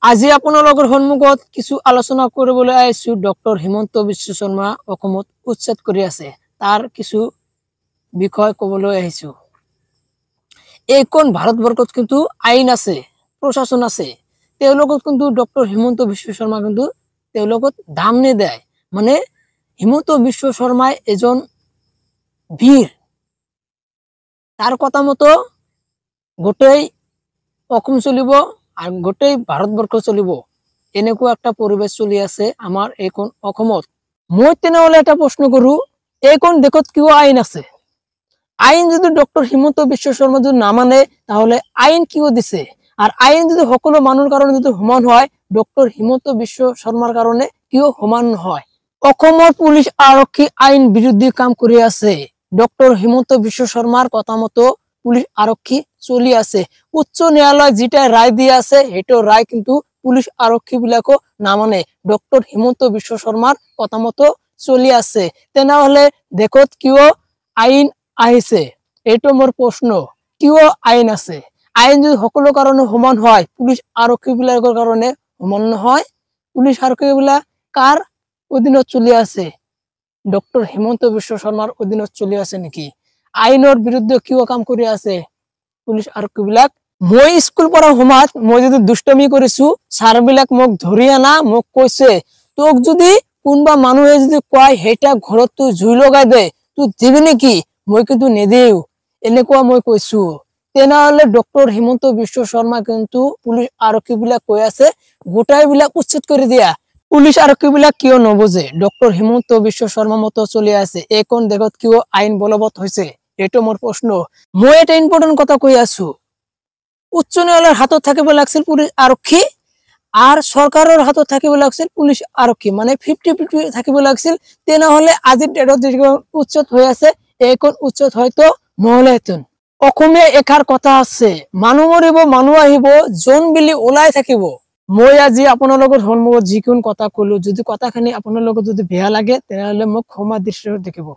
আজি আপোনালোকৰ সন্মুখত কিছু আলোচনা কৰিবলৈ আহিছো। ডক্টৰ হিমন্ত বিশ্ব শৰ্মা অসমত উচ্ছেদ কৰি আছে, তাৰ কিছু বিষয় ক'বলৈ আহিছো। এইখন ভাৰতবৰ্ষত কিন্তু আইন আছে, প্ৰশাসন আছে, তেওঁলোকক কিন্তু ডক্টৰ হিমন্ত বিশ্ব শৰ্মা কিন্তু তেওঁলোকক দাম নিদিয়ে। মানে হিমন্ত বিশ্ব শৰ্মাই এজন বীৰ, তাৰ কথা মতো গোটেই অসম চলিব আৰু গোটেই ভাৰতবৰ্ষ চলিব, এনেকুৱা একটা পৰিবেশ চলি আছে আমাৰ এইখন অসমত। মই তেনেহলে এটা প্ৰশ্ন কৰো, এইখন দেশত কিয় আইন আছে? আইন যদি ডক্টৰ হিমন্ত বিশ্ব শৰ্মা যদি নামানে তাহলে আইন কিয় দিছে? আৰ আইন যদি সকলো মানুহৰ কাৰণে যদি সমান হয়, ডক্টৰ হিমন্ত বিশ্ব শৰ্মাৰ কাৰণে কিয় সমান নহয়? অসমৰ পুলিশ আৰক্ষী আইন বিৰোধী কাম কৰি আছে। ডক্টৰ হিমন্ত বিশ্ব শৰ্মাৰ কথা মতো পুলিশ আৰক্ষী চলি আছে। উচ্চ ন্যায়ালয় যেটা রায় দিয়ে আছে সেইটো রায় কিন্তু পুলিশ আরক্ষী বিলাকো নামানে, ডক্টর হিমন্ত বিশ্ব শর্মার কথা মতো চলি আছে। তেনেহলে দেশত কিয় আইন আহিছে? এইটো মোৰ প্ৰশ্ন। কিয় আইন আছে? আইন যদি সকলো কাৰণে সমান হয়, পুলিশ আৰক্ষী বিলাকৰ কাৰণে সমান নহয়? পুলিশ আৰক্ষী বিলাক কাৰ অধীনত চলি আছে? ডক্টৰ হিমন্ত বিশ্ব শৰ্মাৰ অধীনত চলি আছে নেকি? আইনৰ বিৰুদ্ধে কিয় কাম কৰি আছে পুলিশ আৰক্ষী বিলাক? মই স্কুল পঢ়া সময়ত মই যদি দুষ্টমি কৰিছো, ছাৰ বিলাক মোক ধৰি আনা, মোক কৈছে তোক যদি কোনবা মানুহে যদি কয় হেটা ঘৰত তুই জুই লগাই দে, তুই দিবি নেকি? মই কিন্তু নিদিও, এনেকুৱা মই কৈছো। তেনেহলে ডক্টৰ হিমন্ত বিশ্ব শৰ্মা কিন্তু পুলিশ আৰক্ষী বিলাক কৈ আছে গোটাই বিলাক উচ্ছেদ কৰি দিয়া। পুলিশ আরক্ষী বিলাক কিয় নবুজে? ডক্টর হিমন্ত বিশ্ব শর্মা মতো চলি আছে, এইখন দেশত কিয় আইন বলবৎ হৈছে? এইটো মোৰ প্ৰশ্ন। মই এটা ইম্পর্টেন্ট কথা কৈ আছো, উচ্চ ন্যায়ালয়ের হাতত থাকিব লাগছিল পুলিশ আরক্ষী আর সরকারের হাতত থাকিব লাগছিল পুলিশ আরক্ষী, মানে 50-50 থাকিব লাগছিল। তেনেহলে আজিৰ ডেটত যিখন উচ্ছেদ হৈ আছে, এইখন উচ্ছেদ হয়তো নহলেহেঁতেন। অসমীয়া এষাৰ কথা আছে, মানুহ মৰিব মানুহ আহিব, জন বিলি ওলাই থাকিব। মই আজি আপোনালোকৰ সন্মুখত যিকোনো কথা কলো, যদি কথাখিনি আপোনালোকৰ যদি বেয়া লাগে তেনেহলে মোক ক্ষমা দৃষ্টিৰে দেখিব।